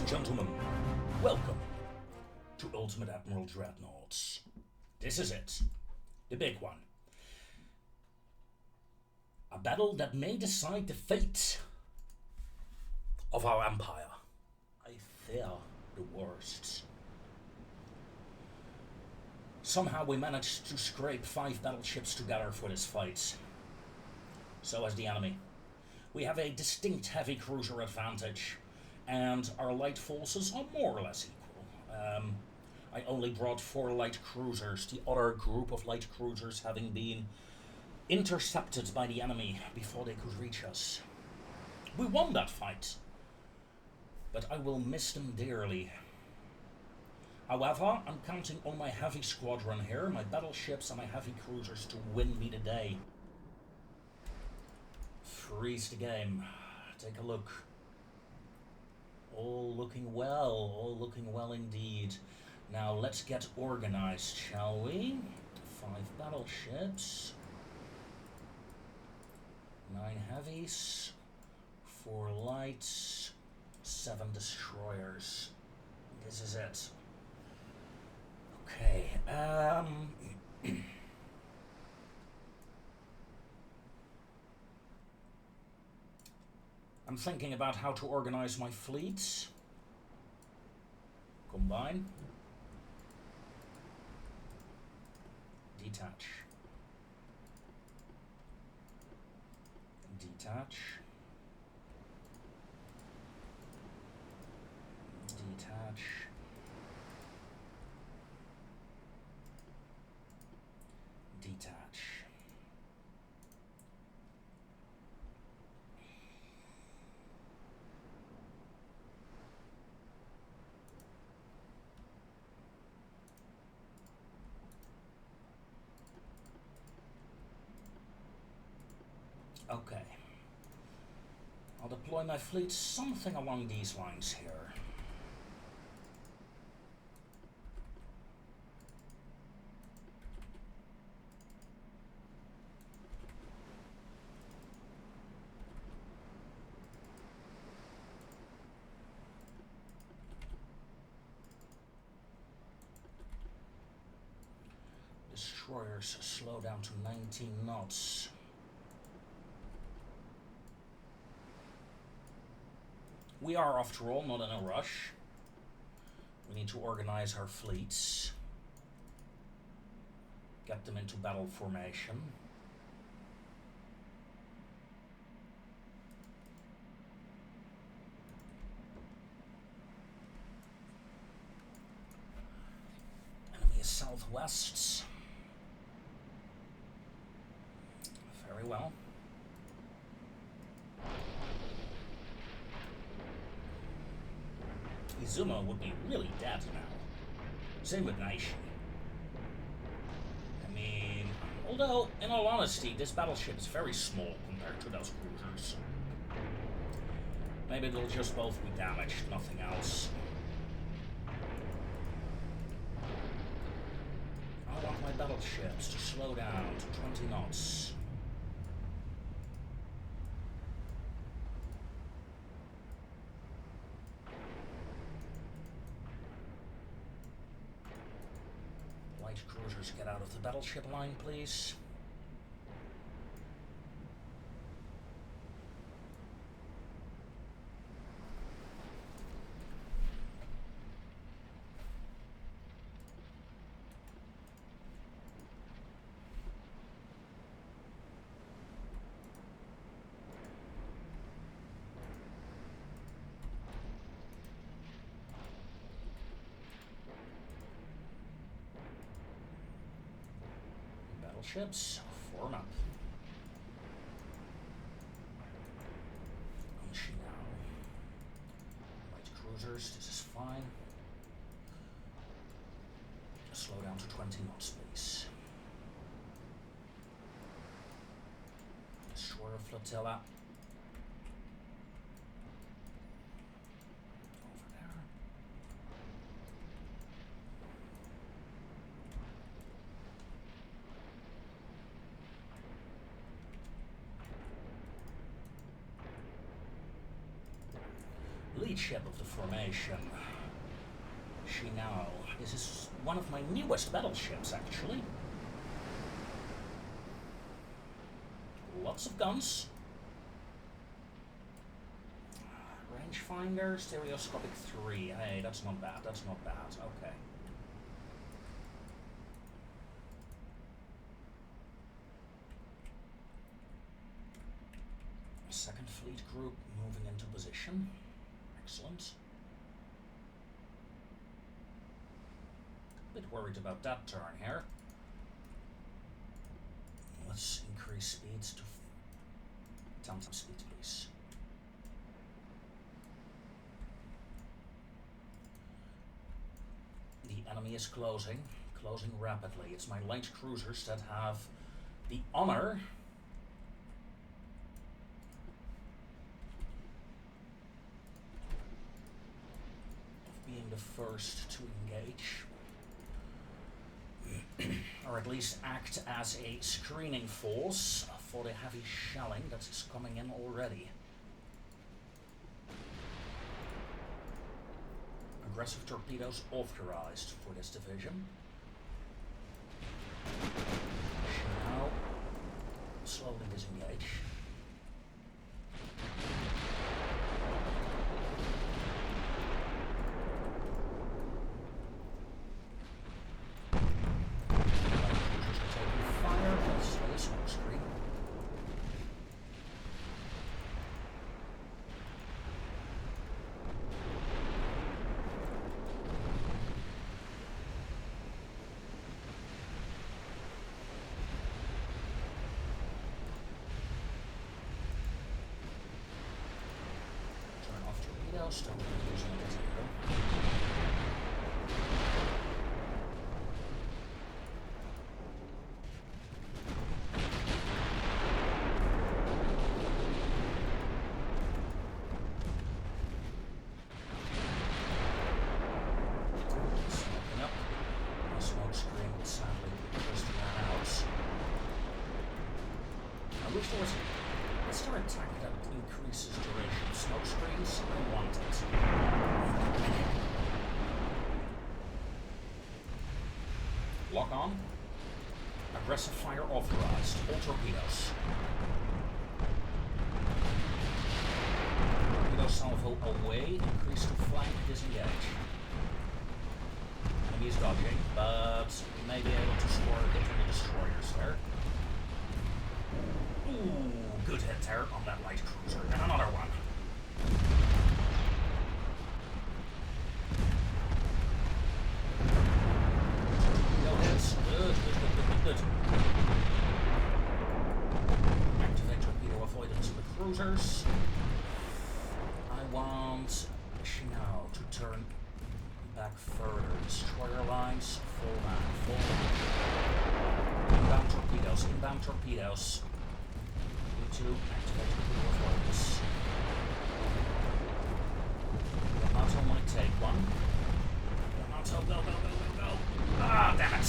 gentlemen, welcome to Ultimate Admiral Dreadnoughts. This is it, the big one. A battle that may decide the fate of our empire. I fear the worst. Somehow we managed to scrape 5 battleships together for this fight. So has the enemy. We have a distinct heavy cruiser advantage, and our light forces are more or less equal. I only brought 4 light cruisers, the other group of light cruisers having been intercepted by the enemy before they could reach us. We won that fight, but I will miss them dearly. However, I'm counting on my heavy squadron here, my battleships and my heavy cruisers to win me the day. Freeze the game. Take a look. All looking well indeed. Now let's get organized, shall we? 5 battleships, 9 heavies, 4 lights, 7 destroyers. This is it. Okay, I'm thinking about how to organize my fleets. Combine. Detach. Detach. Detach. Detach. Okay. I'll deploy my fleet something along these lines here. Destroyers slow down to 19 knots. We are, after all, not in a rush. We need to organize our fleets. Get them into battle formation. Enemy is southwest. Very well. Izuma would be really dead now. Same with Naishi. I mean, although, in all honesty, this battleship is very small compared to those cruisers. Maybe they'll just both be damaged, nothing else. I want my battleships to slow down to 20 knots. Cruisers, get out of the battleship line, please. Ships, form up. Unshi now. Light cruisers, this is fine. Slow down to 20 knots, please. Destroyer flotilla. Over there. ship of the formation. Shinao. This is one of my newest battleships, actually. Lots of guns. Rangefinder, stereoscopic 3. Hey, that's not bad, that's not bad. Okay. Second fleet group moving into position. Excellent. A bit worried about that turn here. Let's increase speeds to 10 times speed, please. The enemy is closing rapidly. It's my light cruisers that have the honor of being the first to engage. Or at least act as a screening force for the heavy shelling that is coming in already. Aggressive torpedoes authorized for this division. Now, slowly disengage. Still using it as a hero. Smoking up. The smoke screen sadly just ran out. I wish there was Let's start attack that increases duration of smoke screens. I want it. Lock on. Aggressive fire authorized. All torpedoes. Torpedo salvo away. Increase to flank. Disengage. Enemy is dodging, but we may be able to score a hit in the destroyers there. Ooh, good hit there on that light cruiser. And another one. No hits. Good. Activate torpedo avoidance of the cruisers. I want Shinao to turn back further. Destroyer lines. Full man. Inbound torpedoes. To activate torpedo avoidance. Yamato might take one. Yamato, go. Ah, damn it!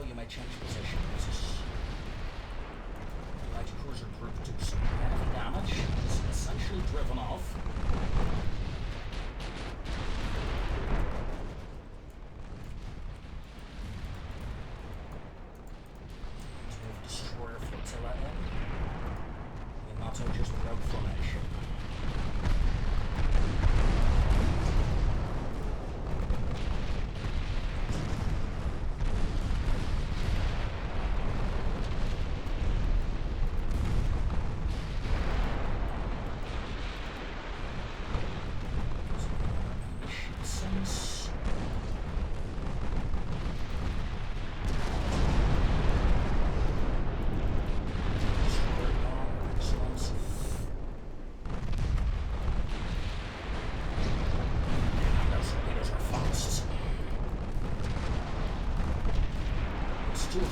You may change position. This is light cruiser group took some heavy damage. It's essentially driven off. Let's move destroyer flotilla in. Yamato just broke formation.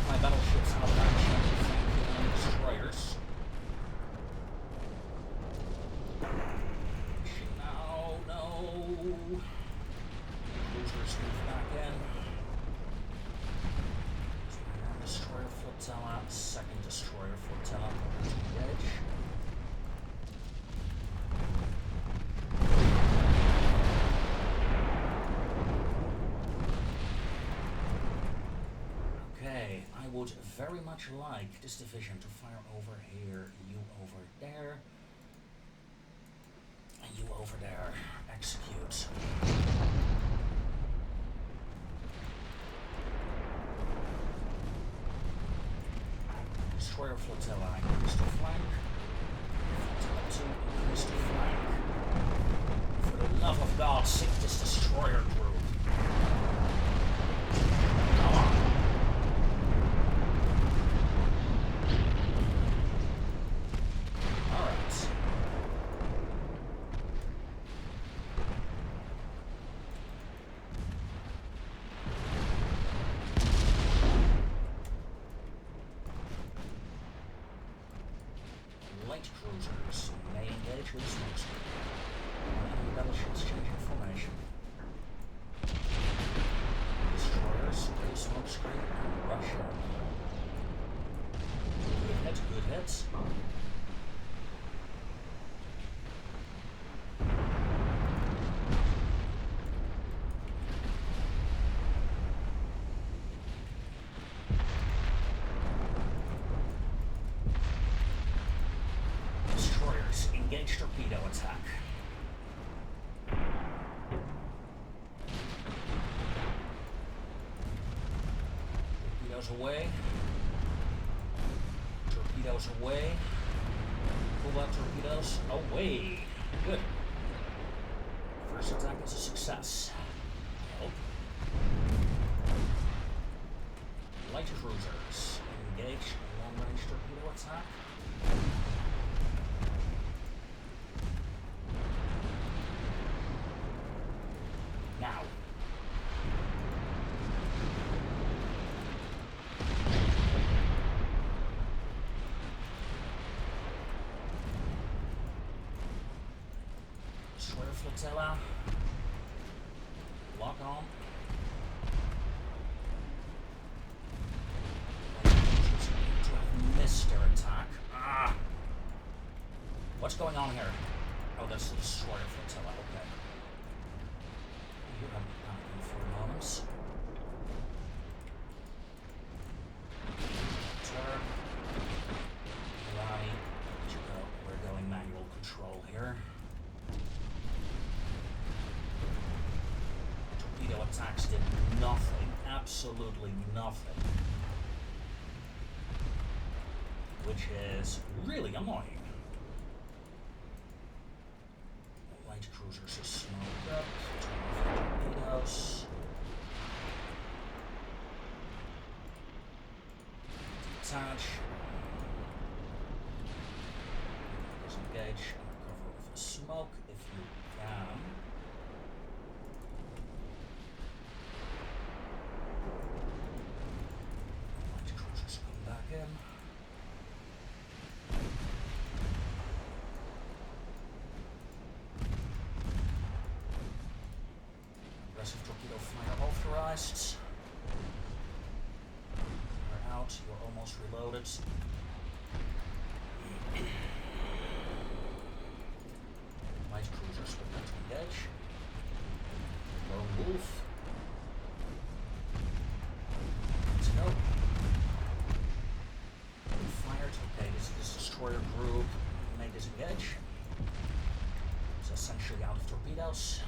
my battleships out of action. Thank you, destroyers. No. Cruisers move back in. One destroyer flotilla, second destroyer flotilla to the edge. Okay, I would very much like this division to fire over here, you over there, and you over there. Execute. Destroyer flotilla, increase to flank. Flotilla 2, increase to flank. For the love of God, sink this destroyer group. Come on. Alright. Light cruisers may engage with smokescreen. Enemy battleships changing formation. Destroyers, with smokescreen, and rush in. Good hits. Destroyers, engage torpedo attack. Torpedoes away. Torpedoes away. Pull out torpedoes away. Good. First attack is a success. Oh. Light cruisers, engage long-range torpedo attack. Now. Destroyer flotilla. Lock on. Missed their attack. Ah! What's going on here? Oh, that's the destroyer flotilla. Okay. You have me panicking for a moment. Turn. Right. We're going manual control here. Torpedo attacks did nothing. Absolutely nothing. Which is really annoying. Light cruisers are smoked up. Torpedoes. Detach. Disengage under cover of smoke if you can. Light cruisers come back in. Aggressive torpedo fire authorized. You're out, you're almost reloaded. Light cruisers prepare to engage. Lone Wolf. Let's go. Fired. Okay, this destroyer group may disengage. It's essentially out of torpedoes.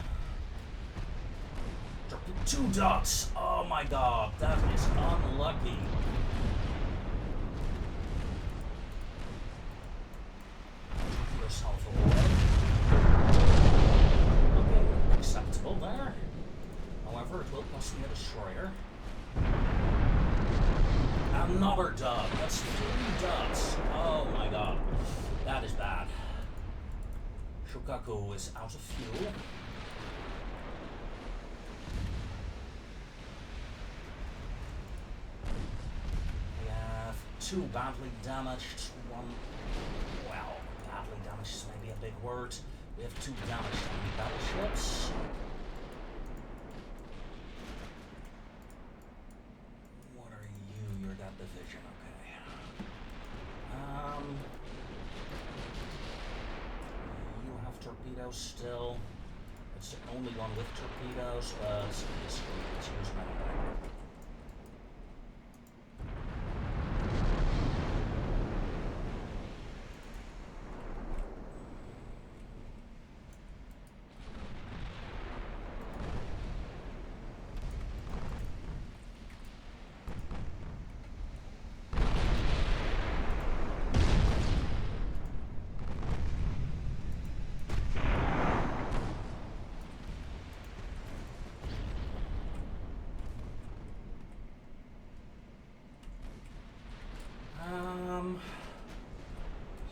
2 dots! Oh my god, that is unlucky. Torpedo salvo away. Okay, acceptable there. However, it will cost me a destroyer. Another dot. That's 3 dots. Oh my god. That is bad. Shukaku is out of fuel. two badly damaged, one, well, badly damaged is maybe a big word. We have two damaged enemy battleships. What are you? You're that division, okay. You have torpedoes still. It's the only one with torpedoes, but let's use them anyway.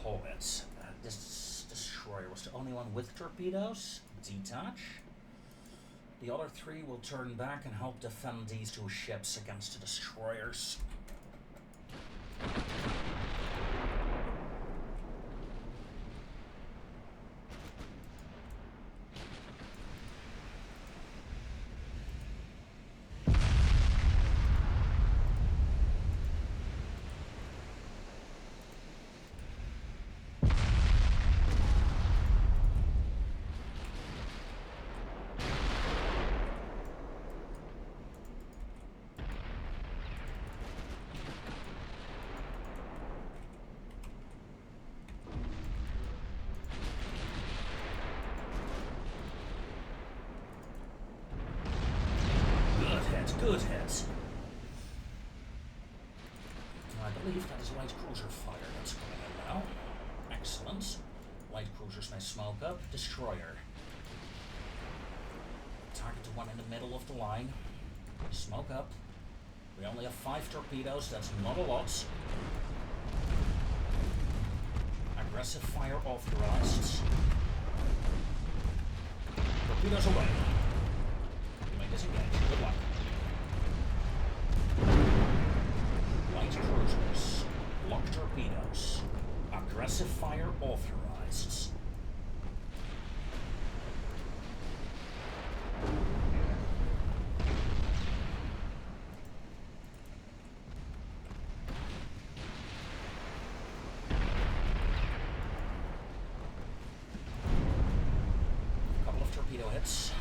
Hold it. This destroyer was the only one with torpedoes. Detach. The other three will turn back and help defend these two ships against the destroyers. Good hit. I believe that is light cruiser fire that's coming in now. Excellent. Light cruisers may smoke up. Destroyer. Target the one in the middle of the line. Smoke up. We only have 5 torpedoes, that's not a lot. Aggressive fire authorized. Torpedoes away. You may disengage. Good luck. Light cruisers, lock torpedoes, aggressive fire authorized. A couple of torpedo hits.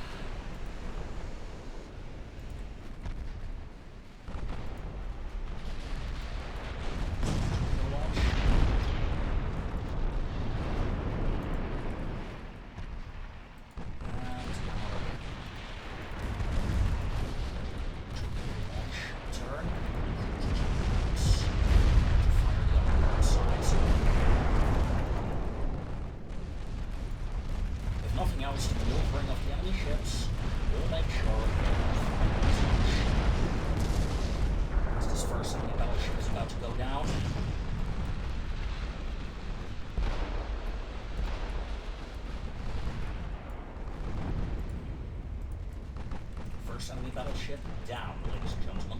Nothing else, the maneuvering of the enemy ships will make sure as this first enemy battleship is about to go down. First enemy battleship down, ladies and gentlemen.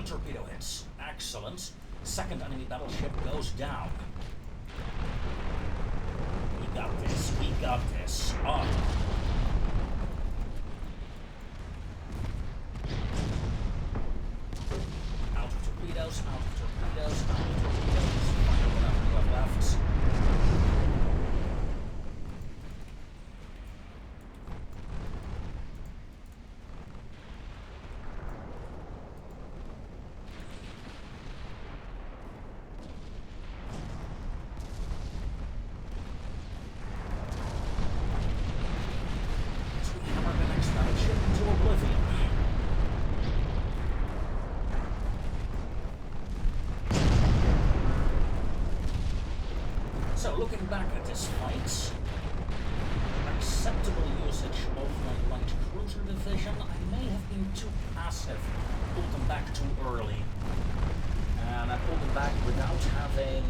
Torpedo hits. Excellent. Second enemy battleship goes down. We got this. We got this. division. I may have been too passive, pulled them back too early. And I pulled them back without having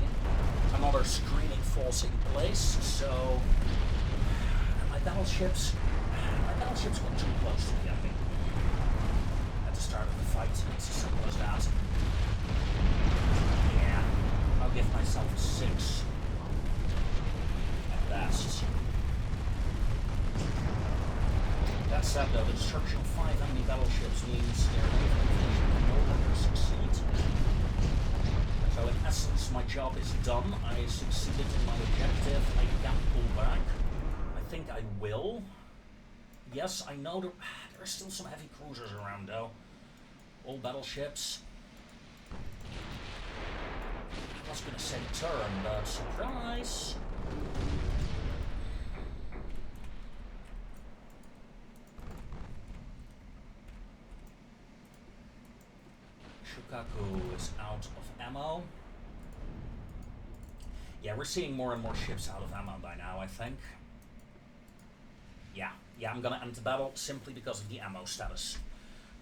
another screening force in place, so my battleships got too close to the enemy at the start of the fight. It's as simple as that. Yeah, I'll give myself a 6 at best. That said, though, the destruction of 5 enemy battleships means their naval invasion can no longer succeed. So in essence, my job is done. I succeeded in my objective. I can pull back. I think I will. Yes, I know there are still some heavy cruisers around, though. All battleships. I was gonna say turn, but surprise! Shukaku is out of ammo. Yeah, we're seeing more and more ships out of ammo by now, I think. Yeah, I'm gonna end the battle simply because of the ammo status.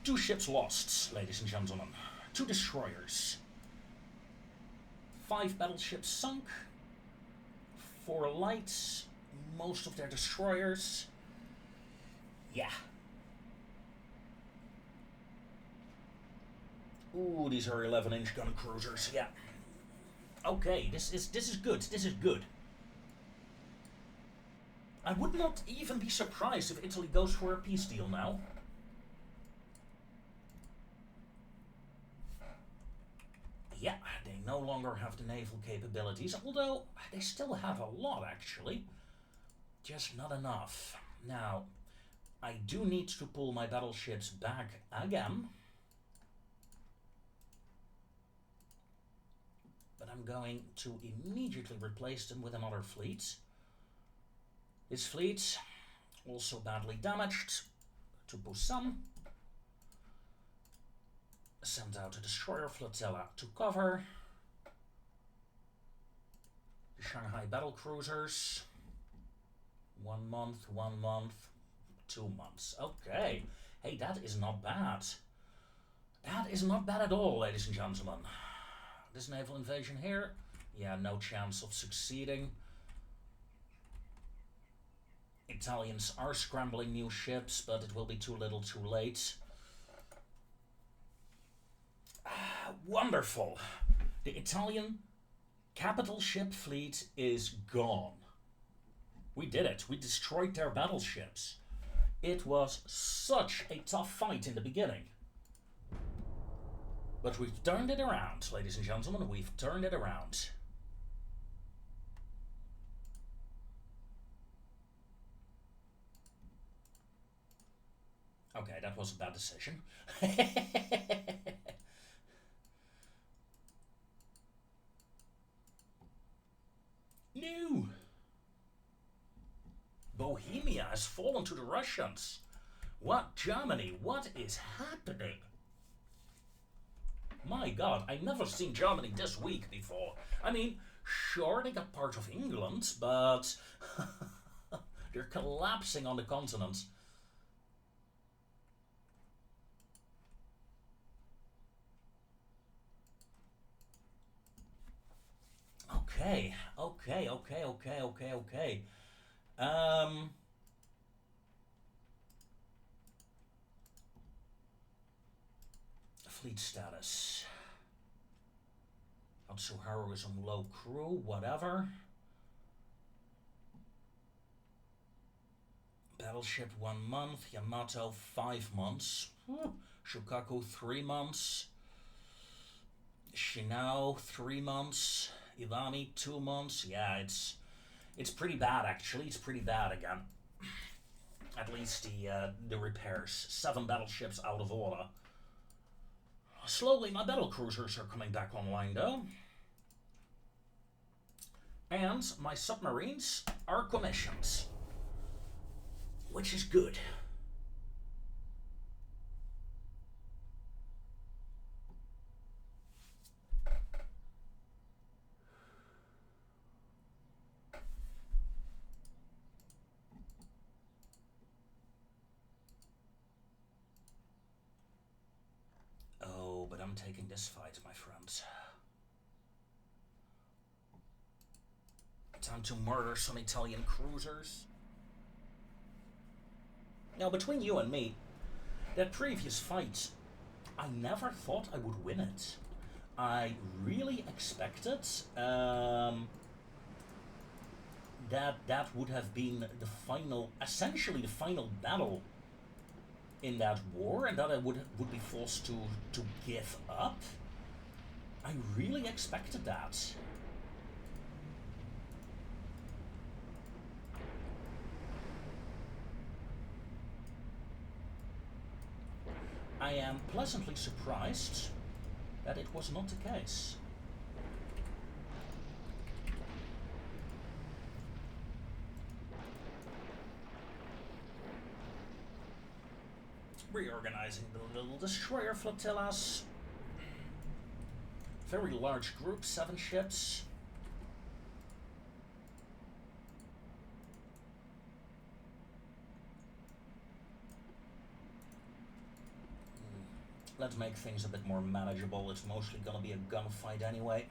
2 ships lost, ladies and gentlemen. 2 destroyers. 5 battleships sunk. 4 lights. Most of their destroyers. Yeah. Ooh, these are 11-inch gun cruisers, yeah. Okay, this is good, this is good. I would not even be surprised if Italy goes for a peace deal now. Yeah, they no longer have the naval capabilities, although they still have a lot, actually. Just not enough. Now, I do need to pull my battleships back again. But I'm going to immediately replace them with another fleet. This fleet, also badly damaged, to Busan. Send out a destroyer flotilla to cover. The Shanghai battle cruisers. 1 month, 1 month, 2 months. Okay. Hey, that is not bad. That is not bad at all, ladies and gentlemen. This naval invasion here, yeah, no chance of succeeding. Italians are scrambling new ships, but it will be too little too late. Wonderful. The Italian capital ship fleet is gone. We did it. We destroyed their battleships. It was such a tough fight in the beginning. But we've turned it around, ladies and gentlemen. We've turned it around. Okay, that was a bad decision. No! Bohemia has fallen to the Russians. What? Germany? What is happening? My God, I've never seen Germany this weak before. I mean, sure, they got part of England, but they're collapsing on the continent. Okay. Fleet status. Atsuharu is on low crew, whatever. Battleship 1 month, Yamato 5 months. Shukaku 3 months. Shinao 3 months. Iwami 2 months. Yeah, it's pretty bad actually. It's pretty bad again. At least the repairs. 7 battleships out of order. Slowly my battle cruisers are coming back online though. And my submarines are commissioned. Which is good. am taking this fight, my friends. Time to murder some Italian cruisers. Now, between you and me, that previous fight, I never thought I would win it. I really expected that would have been the final, essentially the final battle in that war, and that I would be forced to give up. I really expected that. I am pleasantly surprised that it was not the case. Reorganizing the little destroyer flotillas. Very large group, 7 ships. Let's make things a bit more manageable. It's mostly gonna be a gunfight anyway.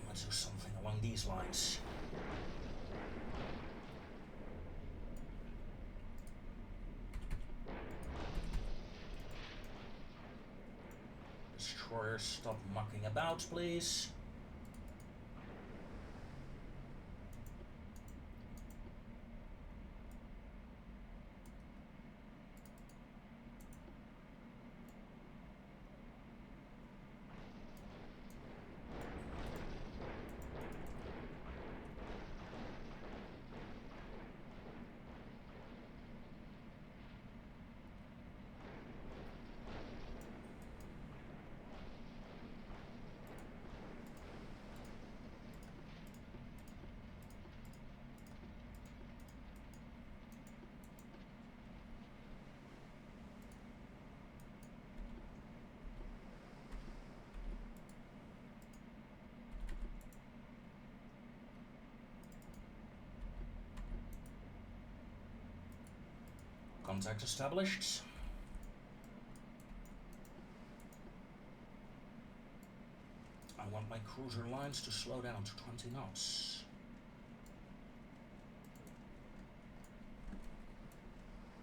Let's do something along these lines. Destroyers, stop mucking about, please. Contact established. I want my cruiser lines to slow down to 20 knots.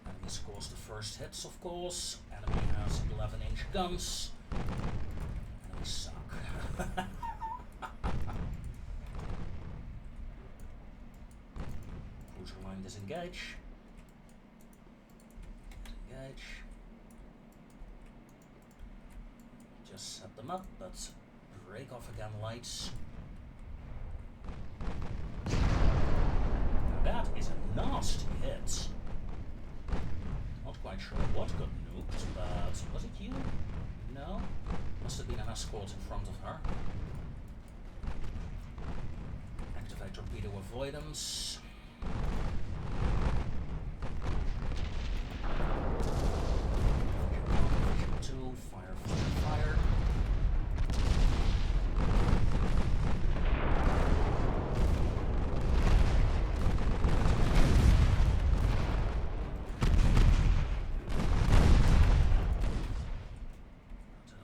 Enemy scores the first hits, of course. Enemy has 11-inch guns. Enemy suck. Cruiser line disengage. Just set them up, but break off again lights. Now that is a nasty hit. Not quite sure what got nuked, but was it you? No? Must have been an escort in front of her. Activate torpedo avoidance. Fire.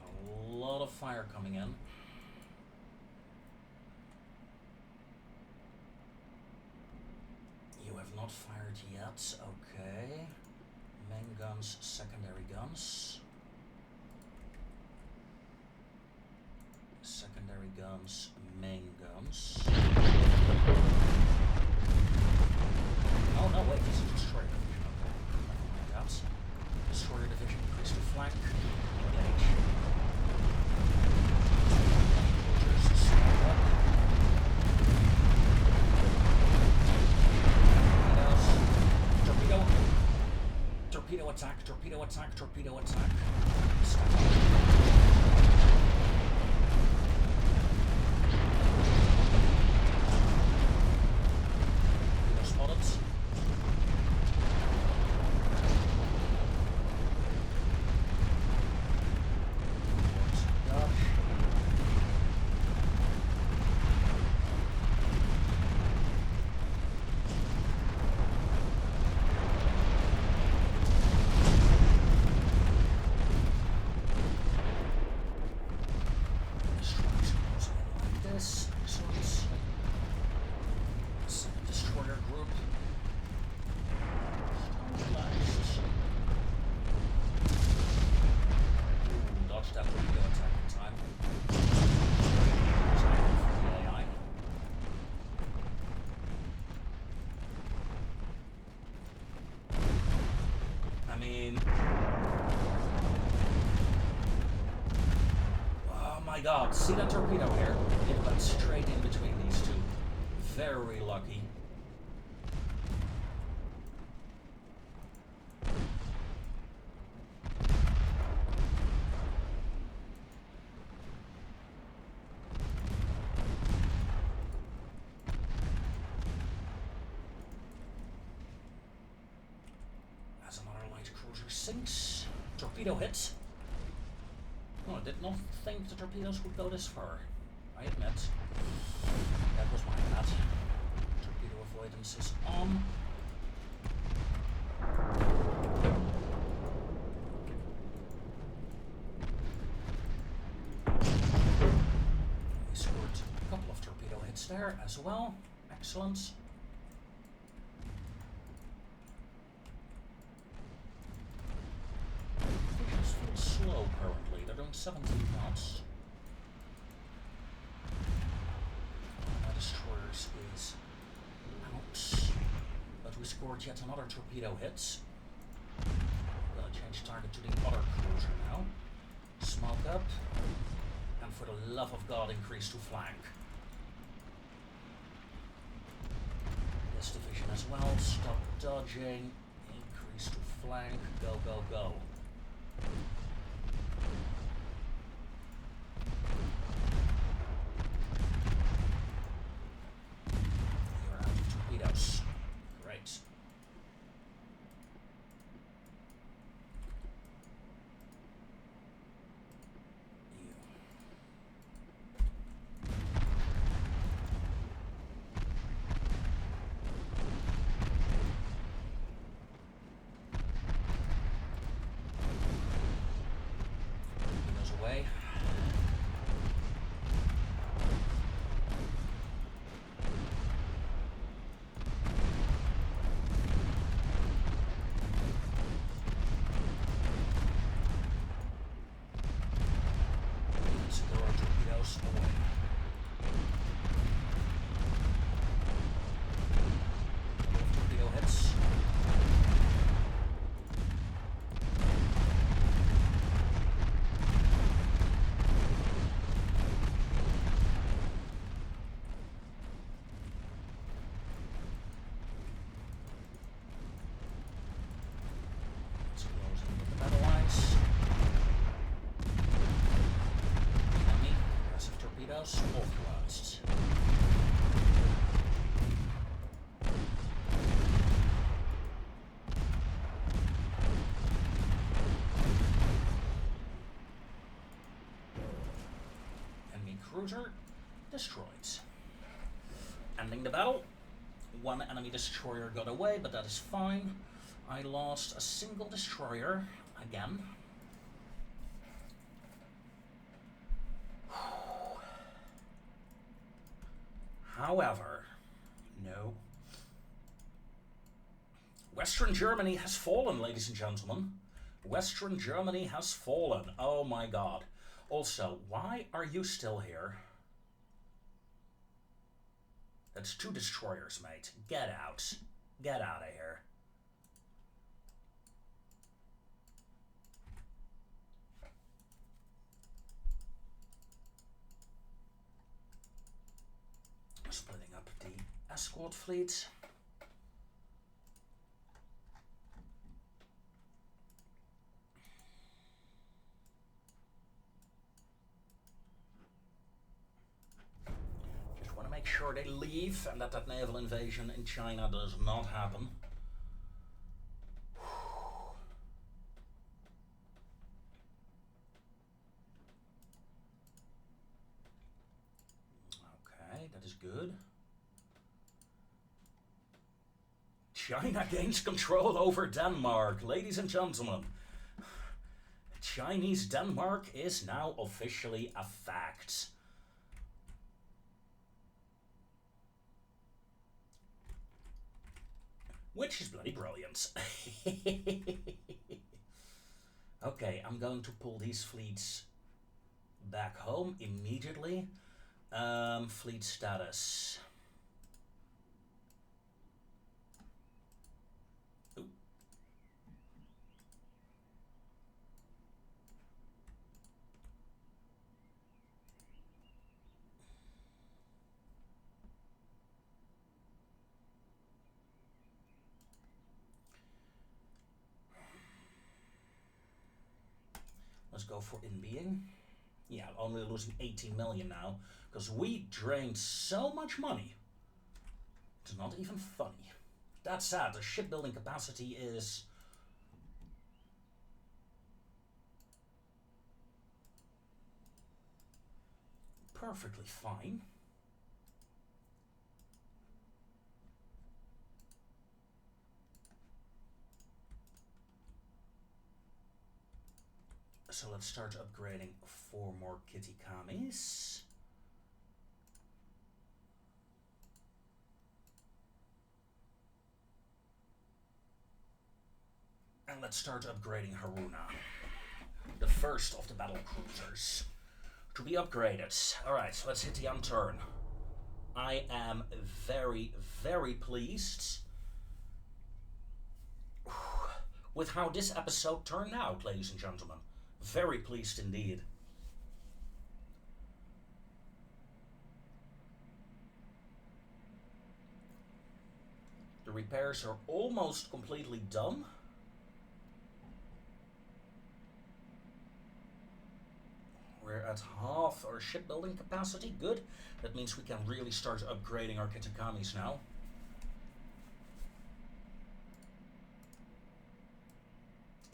A lot of fire coming in. You have not fired yet, okay. Main guns, secondary guns. Secondary guns, main guns. Oh no, wait, this is destroyer division. Okay, that's destroyer division, increase the flank, engage. Cruisers, stand up. Torpedoes. Torpedo attack, torpedo attack, torpedo attack. Stand up. my god, see that torpedo here? It went straight in between these two. Very lucky. As another light cruiser sinks. Torpedo hits. Oh, I did not think the torpedoes would go this far. I admit. That was my bad. Torpedo avoidance is on. We scored a couple of torpedo hits there as well. Excellent. It's feel slow currently. They're doing 17 knots. My destroyers is out. But we scored yet another torpedo hit. Gonna change target to the other cruiser now. Smoke up. And for the love of God, increase to flank. This division as well. Stop dodging. Increase to flank. Go, go, go. You're out of torpedoes. Great. Away. Secure our torpedoes away. Torpedo hits. Authorized. Enemy cruiser destroyed. Ending the battle. One enemy destroyer got away, but that is fine. I lost a single destroyer again. However, no. Western Germany has fallen, ladies and gentlemen. Western Germany has fallen. Oh my god. Also, why are you still here? That's 2 destroyers, mate. Get out. Get out of here. Splitting up the escort fleet. Just want to make sure they leave and that naval invasion in China does not happen. Okay, that is good. China gains control over Denmark, ladies and gentlemen. Chinese Denmark is now officially a fact. Which is bloody brilliant. Okay, I'm going to pull these fleets back home immediately. Fleet status. Ooh. Let's go for in being. Yeah, only losing 18 million now, because we drained so much money. It's not even funny. That's sad. The shipbuilding capacity is perfectly fine. So let's start upgrading 4 more kitty kamis. And let's start upgrading Haruna, the first of the battle cruisers, to be upgraded. Alright, so let's hit the end turn. I am very, very pleased with how this episode turned out, ladies and gentlemen. Very pleased indeed. The repairs are almost completely done. We're at half our shipbuilding capacity. Good. That means we can really start upgrading our Kitakamis now.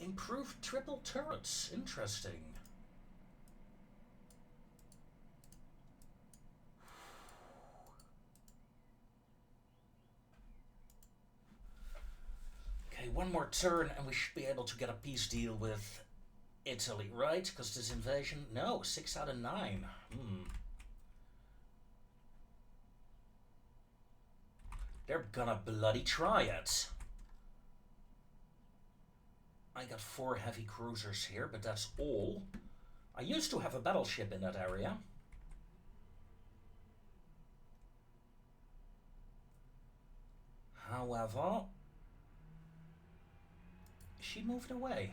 Improved triple turrets. Interesting. Okay, one more turn and we should be able to get a peace deal with Italy, right? Because this invasion... No, 6 out of 9. They're gonna bloody try it. I got 4 heavy cruisers here, but that's all. I used to have a battleship in that area. However, she moved away.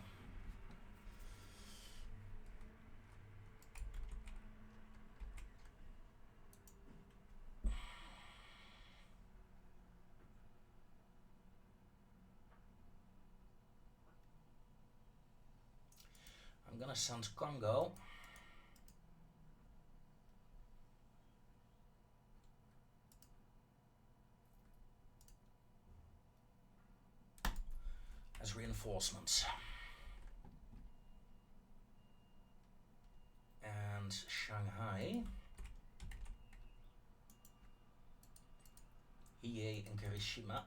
I'm gonna send Congo. As reinforcements. And Shanghai. Hiei and Kirishima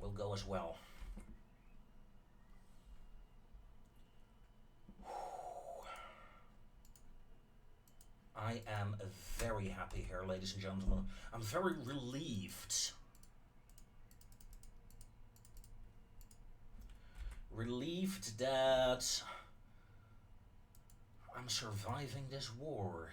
will go as well. I am very happy here, ladies and gentlemen. I'm very relieved. Relieved that I'm surviving this war.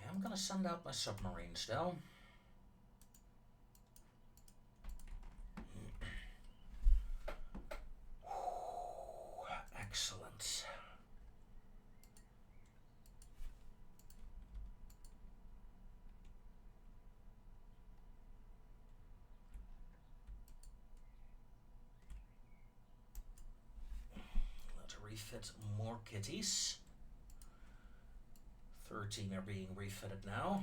I'm gonna send out my submarines though. Excellent. Let's refit more kitties. 13 are being refitted now.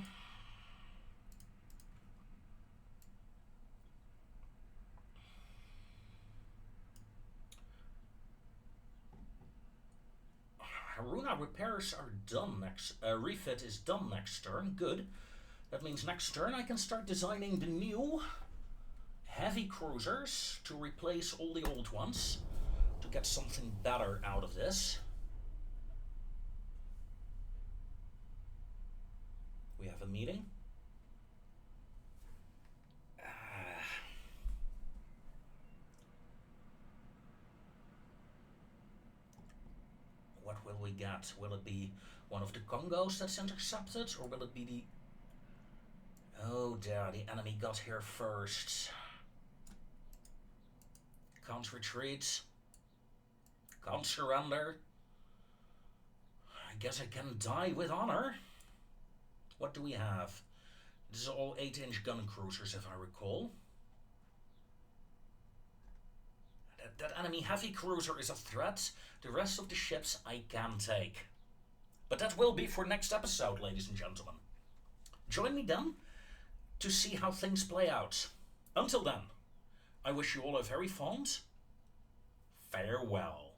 Haruna repairs are done next. Refit is done next turn. Good. That means next turn I can start designing the new heavy cruisers to replace all the old ones to get something better out of this. We have a meeting. What will we get? Will it be one of the Congos that's intercepted, or will it be the... Oh dear, the enemy got here first. Can't retreat. Can't surrender. I guess I can die with honor. What do we have? This is all 8-inch gun cruisers, if I recall. That enemy heavy cruiser is a threat. The rest of the ships I can take. But that will be for next episode, ladies and gentlemen. Join me then to see how things play out. Until then, I wish you all a very fond farewell.